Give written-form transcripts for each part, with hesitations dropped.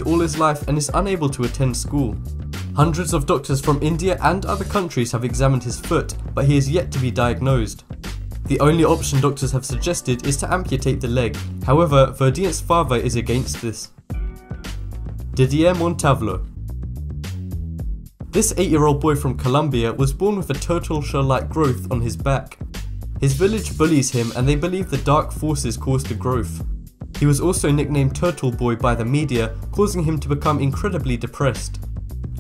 all his life and is unable to attend school. Hundreds of doctors from India and other countries have examined his foot, but he is yet to be diagnosed. The only option doctors have suggested is to amputate the leg. However, Verdient's father is against this. Didier Montavlo. This 8-year-old boy from Colombia was born with a turtle shell-like growth on his back. His village bullies him and they believe the dark forces caused the growth. He was also nicknamed Turtle Boy by the media, causing him to become incredibly depressed.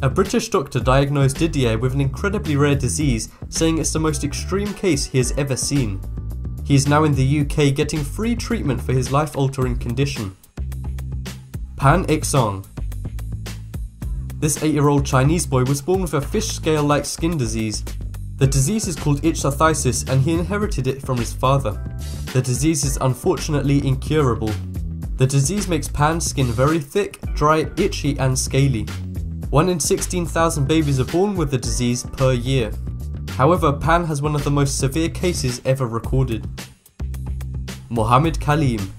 A British doctor diagnosed Didier with an incredibly rare disease, saying it's the most extreme case he has ever seen. He is now in the UK getting free treatment for his life-altering condition. Pan Xisong. This 8-year-old Chinese boy was born with a fish scale-like skin disease. The disease is called ichthyosis and he inherited it from his father. The disease is unfortunately incurable. The disease makes Pan's skin very thick, dry, itchy and scaly. 1 in 16,000 babies are born with the disease per year. However, Pan has one of the most severe cases ever recorded. Mohammed Kaleem.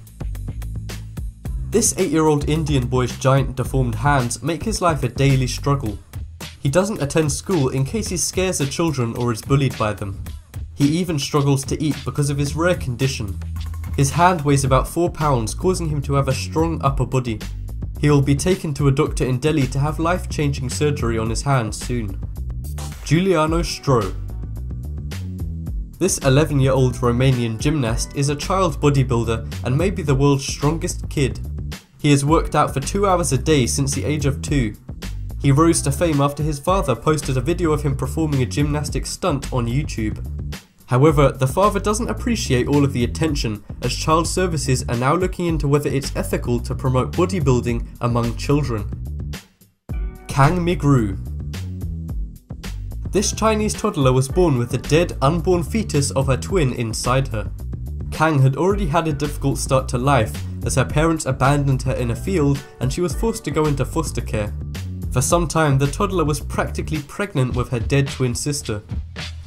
This 8-year-old Indian boy's giant deformed hands make his life a daily struggle. He doesn't attend school in case he scares the children or is bullied by them. He even struggles to eat because of his rare condition. His hand weighs about 4 pounds, causing him to have a strong upper body. He will be taken to a doctor in Delhi to have life-changing surgery on his hands soon. Giuliano Stro. This 11-year-old Romanian gymnast is a child bodybuilder and may be the world's strongest kid. He has worked out for 2 hours a day since the age of 2. He rose to fame after his father posted a video of him performing a gymnastic stunt on YouTube. However, the father doesn't appreciate all of the attention, as child services are now looking into whether it's ethical to promote bodybuilding among children. Kang Migru. This Chinese toddler was born with the dead, unborn fetus of her twin inside her. Kang had already had a difficult start to life, as her parents abandoned her in a field and she was forced to go into foster care. For some time, the toddler was practically pregnant with her dead twin sister.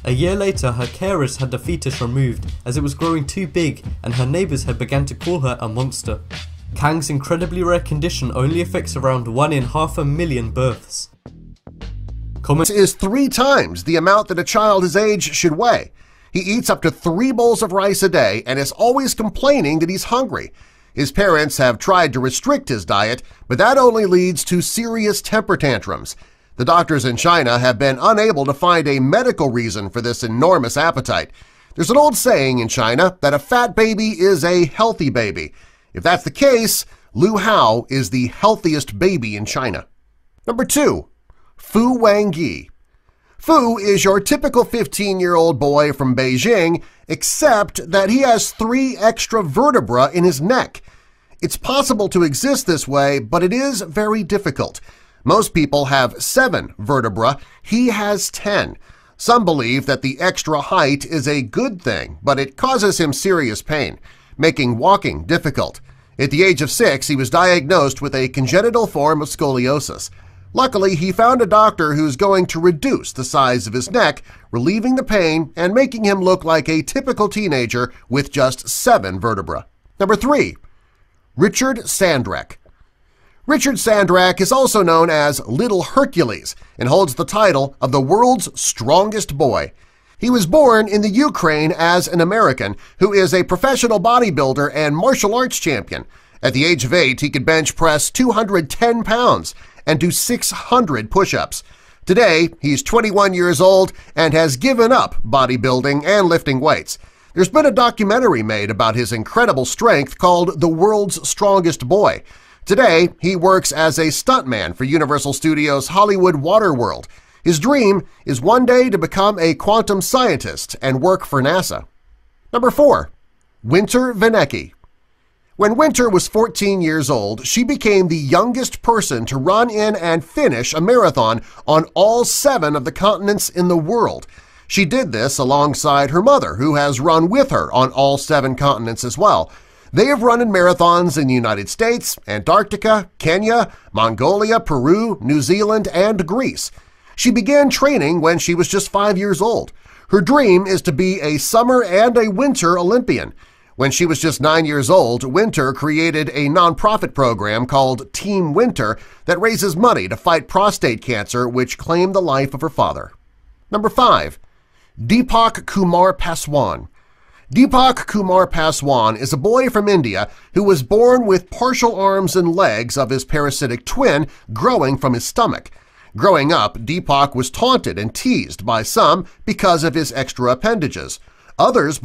A year later, her carers had the fetus removed as it was growing too big and her neighbours had begun to call her a monster. Kang's incredibly rare condition only affects around 1 in 500,000 births. Is 3 times the amount that a child his age should weigh. He eats up to 3 bowls of rice a day and is always complaining that he's hungry. His parents have tried to restrict his diet, but that only leads to serious temper tantrums. The doctors in China have been unable to find a medical reason for this enormous appetite. There's an old saying in China that a fat baby is a healthy baby. If that's the case, Lu Hao is the healthiest baby in China. Number 2. Fu Wangyi. Fu is your typical 15-year-old boy from Beijing, except that he has 3 extra vertebrae in his neck. It's possible to exist this way, but it is very difficult. Most people have 7 vertebrae, he has 10. Some believe that the extra height is a good thing, but it causes him serious pain, making walking difficult. At the age of 6, he was diagnosed with a congenital form of scoliosis. Luckily, he found a doctor who's going to reduce the size of his neck, relieving the pain and making him look like a typical teenager with just 7 vertebrae. Number 3. Richard Sandrak. Richard Sandrak is also known as Little Hercules and holds the title of the world's strongest boy. He was born in the Ukraine as an American who is a professional bodybuilder and martial arts champion. At the age of 8, he could bench press 210 pounds and do 600 push-ups. Today, he's 21 years old and has given up bodybuilding and lifting weights. There's been a documentary made about his incredible strength called The World's Strongest Boy. Today, he works as a stuntman for Universal Studios' Hollywood Waterworld. His dream is one day to become a quantum scientist and work for NASA. Number 4. Winter Vanecki. When Winter was 14 years old, she became the youngest person to run in and finish a marathon on all 7 of the continents in the world. She did this alongside her mother, who has run with her on all 7 continents as well. They have run in marathons in the United States, Antarctica, Kenya, Mongolia, Peru, New Zealand, and Greece. She began training when she was just 5 years old. Her dream is to be a summer and a winter Olympian. When she was just 9 years old, Winter created a nonprofit program called Team Winter that raises money to fight prostate cancer, which claimed the life of her father. Number 5. Deepak Kumar Paswan. Deepak Kumar Paswan is a boy from India who was born with partial arms and legs of his parasitic twin growing from his stomach. Growing up, Deepak was taunted and teased by some because of his extra appendages. Others